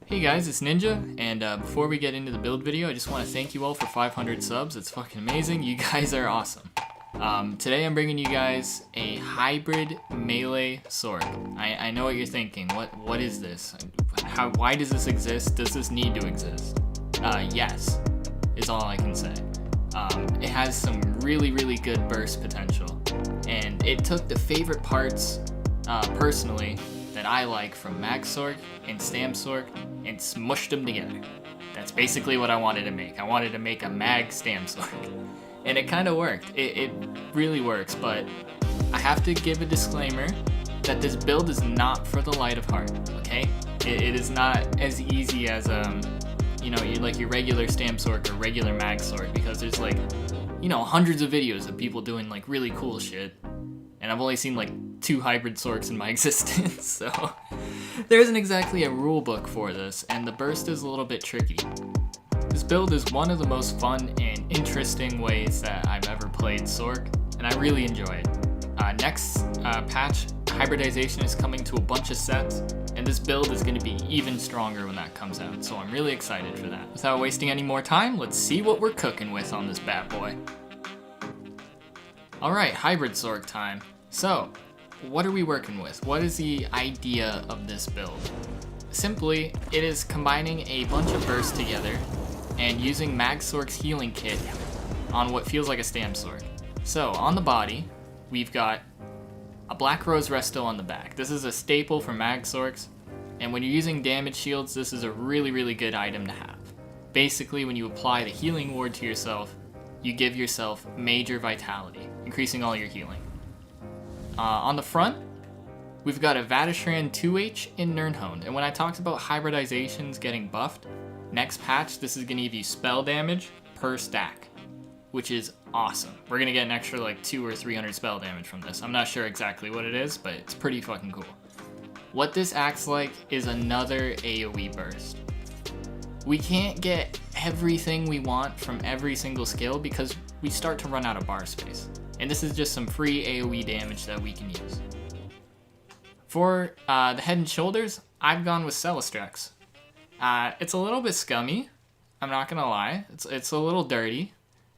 Hey guys, it's Ninja, and before we get into the build video, I just want to thank you all for 500 subs. It's fucking amazing. You guys are awesome. Today I'm bringing you guys a hybrid melee Sorc. I know what you're thinking. What is this? Why does this exist? Does this need to exist? Yes, is all I can say. It has some really good burst potential, and it took the favorite parts, personally, that I like from Mag Sorc and Stam Sorc and smushed them together. That's basically what I wanted to make. I wanted to make a Mag Stam Sorc. And it kind of worked. It really works, but I have to give a disclaimer that this build is not for the light of heart, okay? It is not as easy as, your regular Stam Sorc or regular Mag Sorc, because there's hundreds of videos of people doing really cool shit. And I've only seen 2 hybrid Sorcs in my existence, so there isn't exactly a rule book for this, and the burst is a little bit tricky. This build is one of the most fun and interesting ways that I've ever played Sorc, and I really enjoy it. Next patch, hybridization is coming to a bunch of sets, and this build is going to be even stronger when that comes out, so I'm really excited for that. Without wasting any more time, let's see what we're cooking with on this bad boy. Alright, hybrid Sorc time. So, what are we working with? What is the idea of this build? Simply, it is combining a bunch of bursts together and using Mag Sorc's healing kit on what feels like a Stam Sorc. So, on the body, we've got a Black Rose Resto on the back. This is a staple for Mag Sorcs, and when you're using damage shields, this is a really good item to have. Basically, when you apply the healing ward to yourself, you give yourself major vitality, increasing all your healing. On the front, we've got a Vatishran 2H in Nirnhoned, and when I talked about hybridizations getting buffed, next patch this is going to give you spell damage per stack, which is awesome. We're going to get an extra 200 or 300 spell damage from this. I'm not sure exactly what it is, but it's pretty fucking cool. What this acts like is another AoE burst. We can't get everything we want from every single skill because we start to run out of bar space. And this is just some free AoE damage that we can use. For the head and shoulders, I've gone with Celestrex. It's a little bit scummy, I'm not gonna lie. It's a little dirty.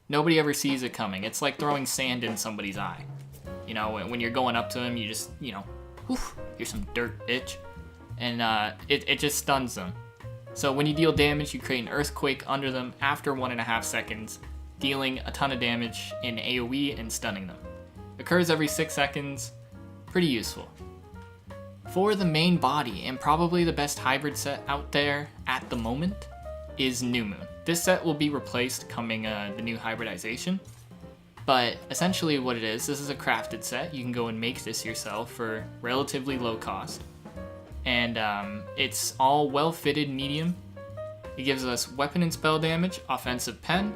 Nobody ever sees it coming. It's like throwing sand in somebody's eye. You know, when you're going up to them, you just, whoof, you're some dirt bitch. And it just stuns them. So when you deal damage, you create an earthquake under them after 1.5 seconds, dealing a ton of damage in AoE and stunning them. Occurs every 6 seconds, pretty useful. For the main body, and probably the best hybrid set out there at the moment, is New Moon. This set will be replaced coming the new hybridization, but essentially what it is, this is a crafted set. You can go and make this yourself for relatively low cost. And it's all well-fitted medium. It gives us weapon and spell damage, offensive pen,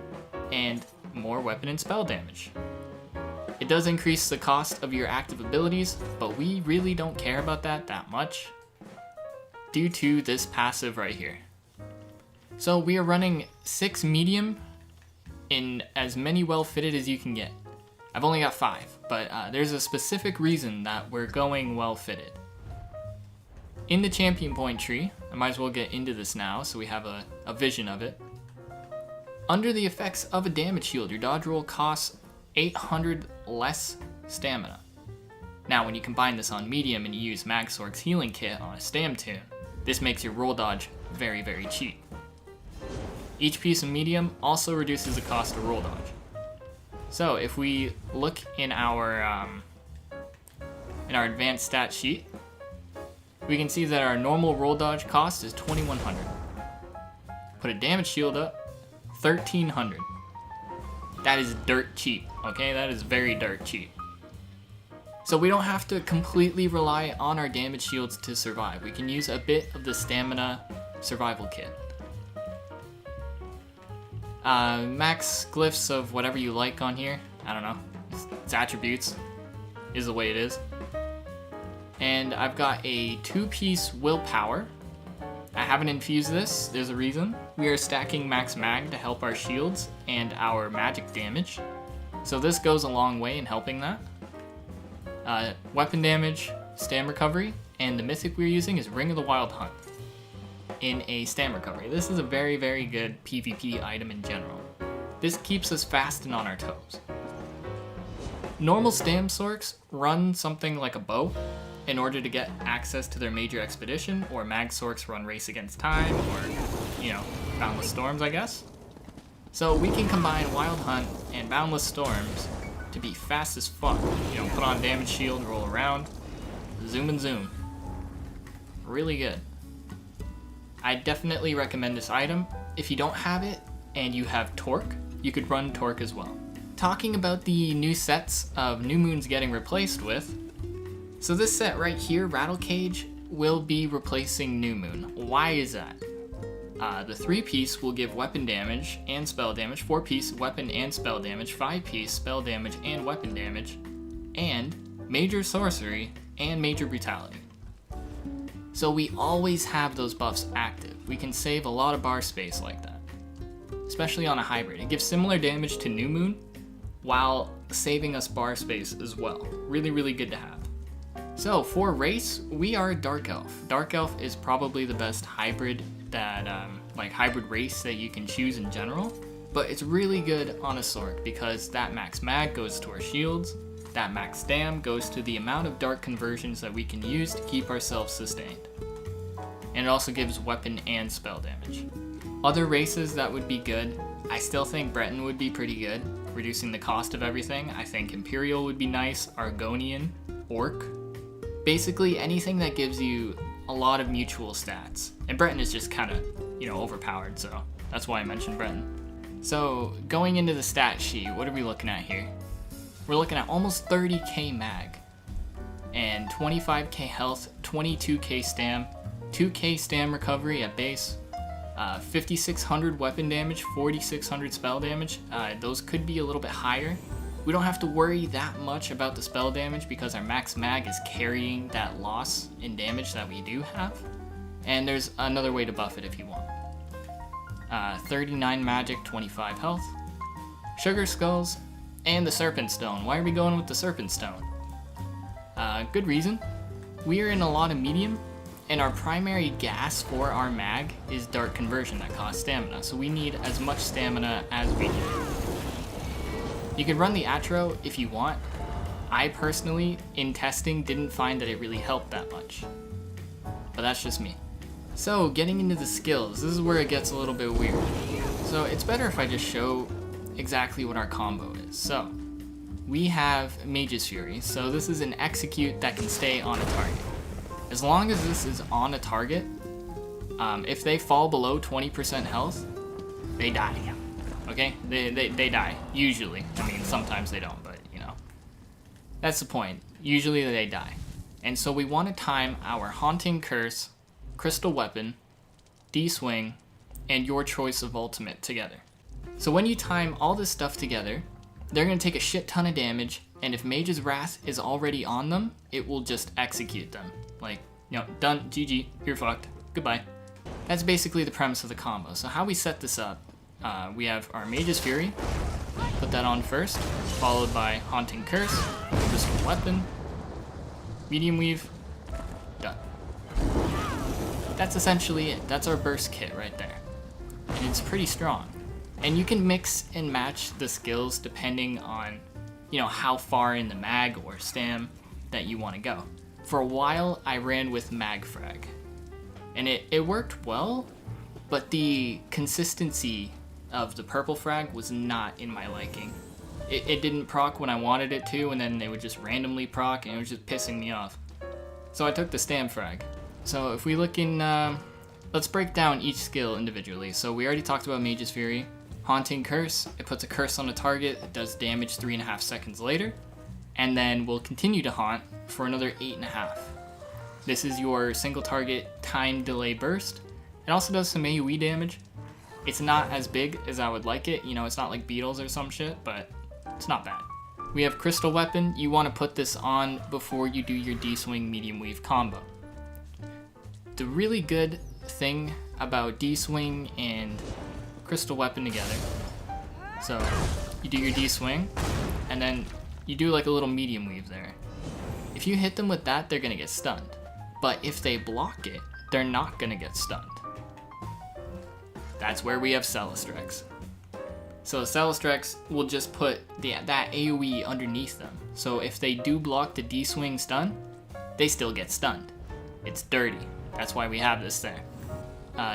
and more weapon and spell damage. It does increase the cost of your active abilities, but we really don't care about that much due to this passive right here. So we are running 6 medium in as many well-fitted as you can get. I've only got 5, but there's a specific reason that we're going well-fitted. In the champion point tree, I might as well get into this now so we have a vision of it. Under the effects of a damage shield, your dodge roll costs 800 less stamina. Now when you combine this on medium and you use Mag Sorc's healing kit on a Stam tune, this makes your roll dodge very cheap. Each piece of medium also reduces the cost of roll dodge. So if we look in our advanced stat sheet, we can see that our normal roll dodge cost is 2100. Put a damage shield up, 1300. That is dirt cheap, okay? That is very dirt cheap. So we don't have to completely rely on our damage shields to survive. We can use a bit of the stamina survival kit. Max glyphs of whatever you like on here. I don't know. It's attributes is the way it is. And I've got a 2-piece willpower. I haven't infused this, there's a reason. We are stacking max mag to help our shields and our magic damage. So this goes a long way in helping that. Weapon damage, stam recovery, and the mythic we're using is Ring of the Wild Hunt. in a stam recovery. This is a very, very good PvP item in general. This keeps us fast and on our toes. Normal stam sorcs run something like a bow in order to get access to their major expedition, or mag sorcs run race against time, or, you know, boundless storms, I guess. So we can combine wild hunt and boundless storms to be fast as fuck. You know, put on damage shield, roll around, zoom and zoom. Really good. I definitely recommend this item. If you don't have it and you have Torque, you could run Torque as well. Talking about the new sets of new moons getting replaced with, so this set right here, Rattle Cage, will be replacing New Moon. Why is that? The 3-piece will give weapon damage and spell damage, 4-piece weapon and spell damage, 5-piece spell damage and weapon damage, and major sorcery and major brutality. So we always have those buffs active. We can save a lot of bar space like that, especially on a hybrid. It gives similar damage to New Moon while saving us bar space as well. Really, really good to have. So for race, we are Dark Elf. Dark Elf is probably the best hybrid that, hybrid race that you can choose in general, but it's really good on a Sorc because that max mag goes to our shields, that max dam goes to the amount of dark conversions that we can use to keep ourselves sustained. And it also gives weapon and spell damage. Other races that would be good, I still think Breton would be pretty good, reducing the cost of everything. I think Imperial would be nice, Argonian, Orc. Basically anything that gives you a lot of mutual stats. And Breton is just kind of, overpowered, so that's why I mentioned Breton. So going into the stat sheet, what are we looking at here? We're looking at almost 30k mag, and 25k health, 22k stam, 2k stam recovery at base, 5600 weapon damage, 4600 spell damage. Those could be a little bit higher. We don't have to worry that much about the spell damage because our max mag is carrying that loss in damage that we do have. And there's another way to buff it if you want. 39 magic, 25 health, sugar skulls, and the serpent stone. Why are we going with the serpent stone? Good reason. We are in a lot of medium, and our primary gas for our mag is dark conversion that costs stamina, so we need as much stamina as we can. You can run the Atro if you want. I personally, in testing, didn't find that it really helped that much, but that's just me. So getting into the skills, this is where it gets a little bit weird. So it's better if I just show exactly what our combo is. So we have Mage's Fury, so this is an execute that can stay on a target. As long as this is on a target, if they fall below 20% health, they die. Okay? They die, usually. I mean, sometimes they don't, but that's the point. Usually they die. And so we want to time our Haunting Curse, Crystal Weapon, D-Swing, and your choice of ultimate together. So when you time all this stuff together, they're going to take a shit ton of damage, and if Mage's Wrath is already on them, it will just execute them. Done, GG, you're fucked, goodbye. That's basically the premise of the combo. So how we set this up, we have our Mage's Fury, put that on first, followed by Haunting Curse, Crystal Weapon, Medium Weave, done. That's essentially it. That's our burst kit right there. And it's pretty strong. And you can mix and match the skills depending on, how far in the mag or stam that you want to go. For a while, I ran with mag frag. And it worked well, but the consistency of the purple frag was not in my liking. It didn't proc when I wanted it to, and then they would just randomly proc, and it was just pissing me off. So I took the stam frag. So if we look in, let's break down each skill individually. So we already talked about Mage's Fury. Haunting Curse, it puts a curse on a target, it does damage 3.5 seconds later, and then we'll continue to haunt for another 8.5. This is your single target time delay burst. It also does some AoE damage. It's not as big as I would like it, it's not like Beetles or some shit, but it's not bad. We have Crystal Weapon. You want to put this on before you do your D-Swing Medium Weave combo. The really good thing about D-Swing and Crystal Weapon together, so you do your D-Swing, and then you do like a little Medium Weave there. If you hit them with that, they're going to get stunned. But if they block it, they're not going to get stunned. That's where we have Celestrex. So Celestrex will just put that AoE underneath them. So if they do block the D-swing stun, they still get stunned. It's dirty. That's why we have this there.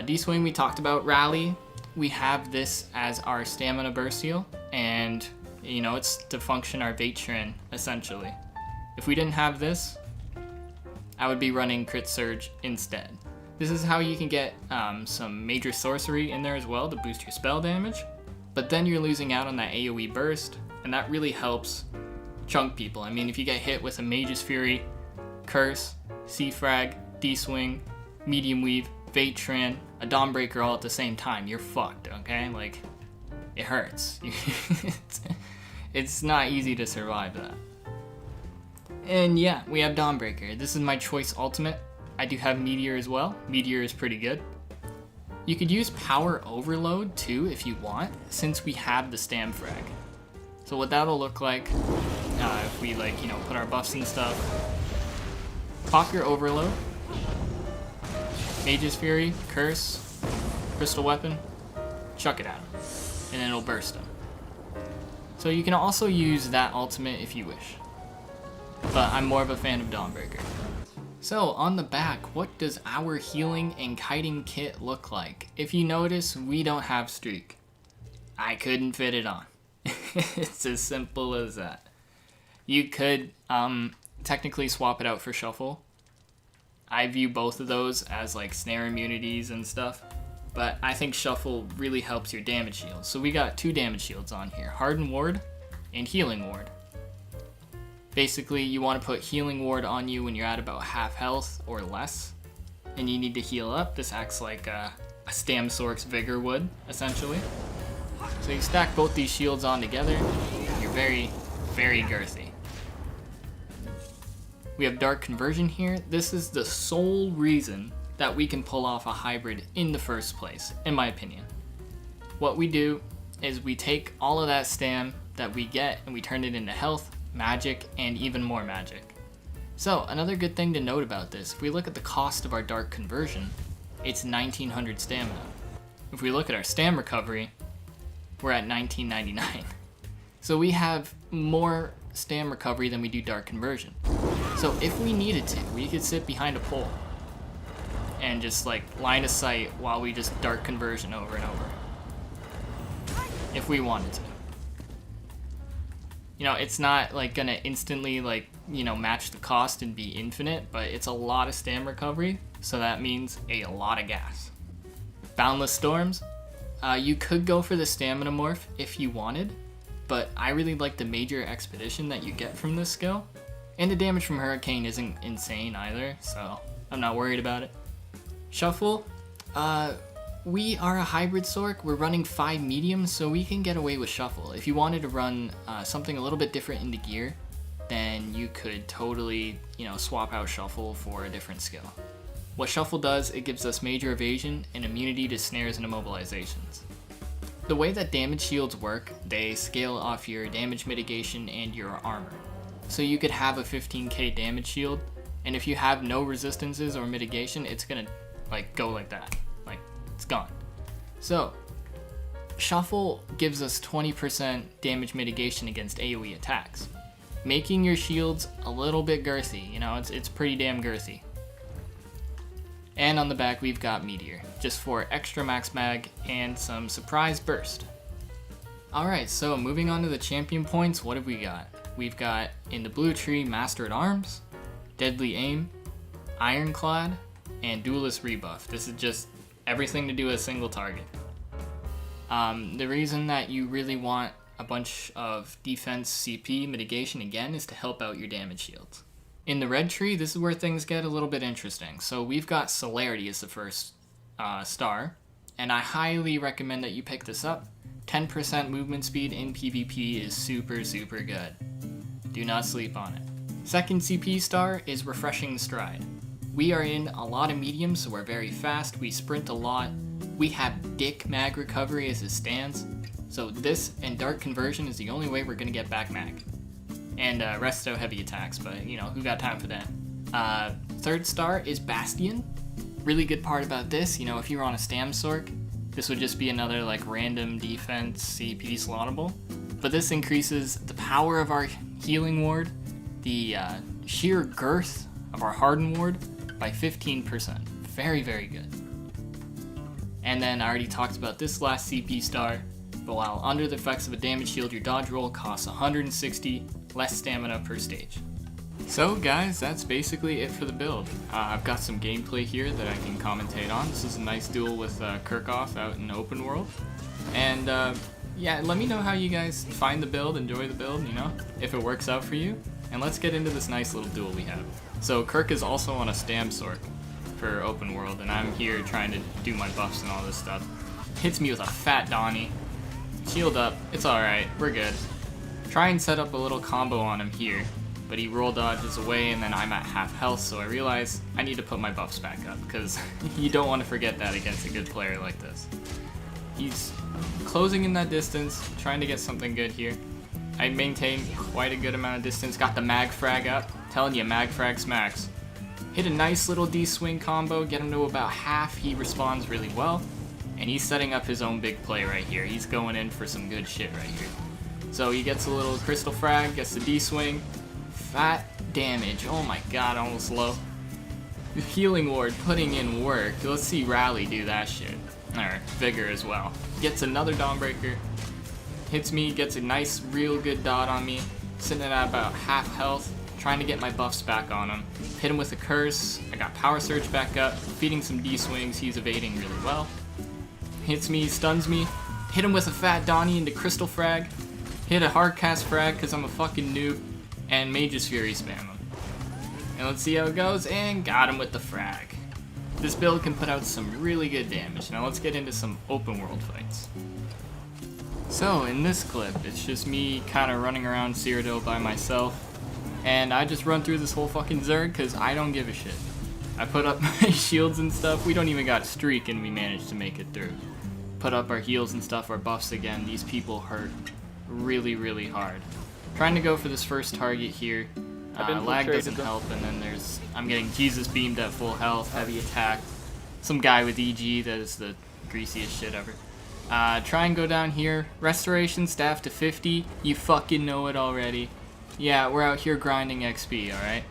D-swing we talked about. Rally, we have this as our stamina burst heal, and you know, it's to function our Vatrin essentially. If we didn't have this, I would be running Crit Surge instead. This is how you can get some major sorcery in there as well to boost your spell damage, but then you're losing out on that AoE burst, and that really helps chunk people. I mean, if you get hit with a Mage's Fury, Curse, C-Frag, D-Swing, Medium Weave, Vatrin, a Dawnbreaker all at the same time, you're fucked, okay? Like, it hurts. It's not easy to survive that. And yeah, we have Dawnbreaker. This is my choice ultimate. I do have Meteor as well. Meteor is pretty good. You could use Power Overload too if you want, since we have the Stam Frag. So what that'll look like, if we like, you know, put our buffs and stuff. Pop your Overload. Mage's Fury, Curse, Crystal Weapon, chuck it at him, and then it'll burst him. So you can also use that ultimate if you wish, but I'm more of a fan of Dawnbreaker. So on the back, what does our healing and kiting kit look like? If you notice, we don't have Streak. I couldn't fit it on. It's as simple as that. You could technically swap it out for Shuffle. I view both of those as like snare immunities and stuff, but I think Shuffle really helps your damage shield. So we got 2 damage shields on here, Harden Ward and Healing Ward. Basically, you want to put Healing Ward on you when you're at about half health or less, and you need to heal up. This acts like a Stam Sorc's Vigor would, essentially. So you stack both these shields on together, you're very, very girthy. We have Dark Conversion here. This is the sole reason that we can pull off a hybrid in the first place, in my opinion. What we do is we take all of that stam that we get and we turn it into health, magic, and even more magic. So another good thing to note about this, if we look at the cost of our Dark Conversion, it's 1900 stamina. If we look at our stam recovery, we're at 1999. So we have more stam recovery than we do Dark Conversion. So if we needed to, we could sit behind a pole and just like line of sight while we just Dark Conversion over and over. If we wanted to. You know, it's not like gonna instantly like, you know, match the cost and be infinite, but it's a lot of stam recovery, so that means a lot of gas. Boundless Storms, you could go for the stamina morph if you wanted, but I really like the major expedition that you get from this skill. And the damage from Hurricane isn't insane either, so I'm not worried about it. Shuffle, we are a hybrid Sorc. We're running 5 mediums, so we can get away with Shuffle. If you wanted to run something a little bit different into gear, then you could totally, you know, swap out Shuffle for a different skill. What Shuffle does, it gives us major evasion and immunity to snares and immobilizations. The way that damage shields work, they scale off your damage mitigation and your armor. So you could have a 15k damage shield, and if you have no resistances or mitigation, it's gonna like go like that. Like, it's gone. So, Shuffle gives us 20% damage mitigation against AoE attacks, making your shields a little bit girthy. You know, it's pretty damn girthy. And on the back, we've got Meteor, just for extra max mag and some surprise burst. Alright, so moving on to the champion points, what have we got? We've got, in the blue tree, Master at Arms, Deadly Aim, Ironclad, and Duelist Rebuff. This is just everything to do with a single target. The reason that you really want a bunch of defense CP mitigation again is to help out your damage shields. In the red tree, this is where things get a little bit interesting. So we've got Celerity as the first star, and I highly recommend that you pick this up. 10% movement speed in PvP is super, super good. Do not sleep on it. Second CP star is Refreshing Stride. We are in a lot of mediums, so we're very fast, we sprint a lot, we have dick mag recovery as it stands, so this and Dark Conversion is the only way we're gonna get back mag. And resto heavy attacks, but you know, who got time for that? Third star is Bastion. Really good part about this, you know, if you're on a Stam Sorc, this would just be another like random defense CP slottable. But this increases the power of our healing ward, the sheer girth of our harden ward by 15%. Very, very good. And then I already talked about this last CP star, but while under the effects of a damage shield, your dodge roll costs 160 less stamina per stage. So guys, that's basically it for the build. I've got some gameplay here that I can commentate on. This is a nice duel with Kerkhoff out in open world. And yeah, let me know how you guys find the build, enjoy the build, you know, if it works out for you. And let's get into this nice little duel we have. So Kerk is also on a stam Sorc for open world, and I'm here trying to do my buffs and all this stuff. Hits me with a fat Donnie. Shield up, it's alright, we're good. Try and set up a little combo on him here, but he roll dodges away and then I'm at half health, so I realize I need to put my buffs back up, because you don't want to forget that against a good player like this. He's closing in that distance, trying to get something good here. I maintain quite a good amount of distance, got the mag frag up, telling you mag frag smacks. Hit a nice little D-swing combo, get him to about half, he responds really well. And he's setting up his own big play right here. He's going in for some good shit right here. So he gets a little crystal frag, gets the D-swing. Fat damage, oh my god, almost low. The healing ward putting in work. Let's see Rally do that shit. Or Vigor as well. Gets another Dawnbreaker. Hits me, gets a nice, real good dot on me. Sitting at about half health. Trying to get my buffs back on him. Hit him with a curse. I got Power Surge back up. Feeding some D-swings. He's evading really well. Hits me, stuns me. Hit him with a fat Donnie into Crystal Frag. Hit a hard cast frag because I'm a fucking noob. And Mage's Fury spam him. And let's see how it goes. And got him with the frag. This build can put out some really good damage. Now let's get into some open world fights. So in this clip, it's just me kind of running around Cyrodiil by myself. And I just run through this whole fucking Zerg because I don't give a shit. I put up my shields and stuff. We don't even got streak and we managed to make it through. Put up our heals and stuff, our buffs again. These people hurt really, really hard. Trying to go for this first target here. Lag doesn't help, and then I'm getting Jesus beamed at full health, heavy attack. Some guy with EG that is the greasiest shit ever. Try and go down here. Restoration staff to 50. You fucking know it already. Yeah, we're out here grinding XP, alright?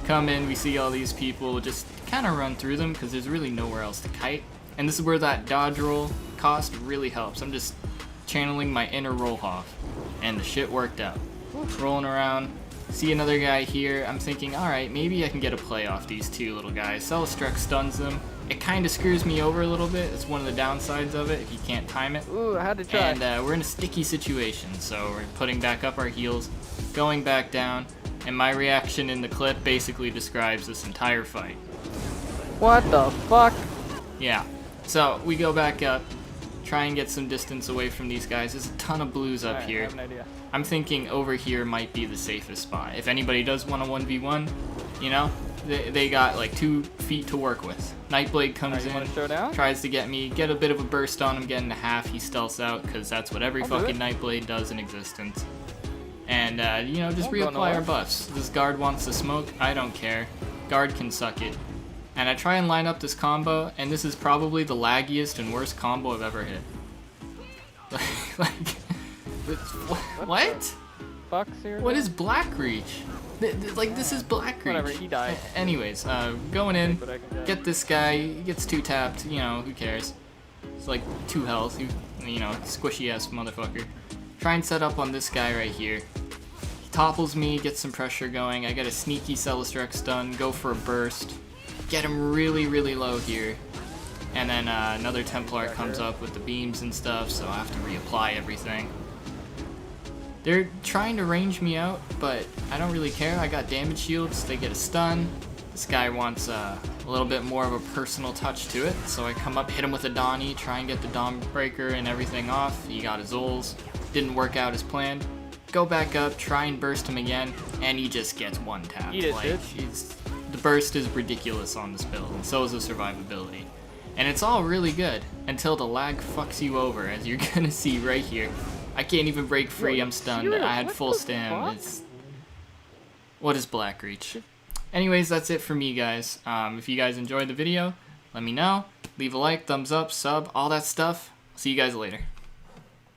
Come in, we see all these people, just kind of run through them because there's really nowhere else to kite. And this is where that dodge roll cost really helps. I'm just channeling my inner Rollhoff, and the shit worked out. Rolling around, see another guy here. I'm thinking, alright, maybe I can get a play off these two little guys. Celestruck stuns them. It kind of screws me over a little bit. It's one of the downsides of it if you can't time it. Ooh, I had to try. And we're in a sticky situation, so we're putting back up our heals, going back down, and my reaction in the clip basically describes this entire fight. What the fuck? Yeah, so we go back up, try and get some distance away from these guys. There's a ton of blues up here. I have an idea. I'm thinking over here might be the safest spot. If anybody does want a 1v1, you know, they got like 2 feet to work with. Nightblade comes in, tries to get me, get a bit of a burst on him, get into half, he stealths out, because that's what every fucking Nightblade does in existence. And, you know, just reapply our buffs. This guard wants to smoke, I don't care. Guard can suck it. And I try and line up this combo, and this is probably the laggiest and worst combo I've ever hit. What? Fuck, seriously? What is Black Reach? Like, this is Black Reach. Whatever, he died. Anyways, going in, get this guy, he gets 2-tapped, you know, who cares? It's like 2 health, you know, squishy ass motherfucker. Try and set up on this guy right here. He topples me, gets some pressure going. I get a sneaky Celestruck stun, go for a burst. Get him really, really low here. And then another Templar comes up with the beams and stuff, so I have to reapply everything. They're trying to range me out, but I don't really care. I got damage shields, they get a stun. This guy wants a little bit more of a personal touch to it, so I come up, hit him with a Donnie, try and get the Dawnbreaker and everything off. He got his ults, didn't work out as planned. Go back up, try and burst him again, and he just gets 1-tapped. The burst is ridiculous on this build, and so is the survivability. And it's all really good, until the lag fucks you over, as you're gonna see right here. I can't even break free, I'm stunned, I had full stam. What is Black Reach? Anyways, that's it for me, guys. If you guys enjoyed the video, let me know. leave a like, thumbs up, sub, all that stuff. See you guys later.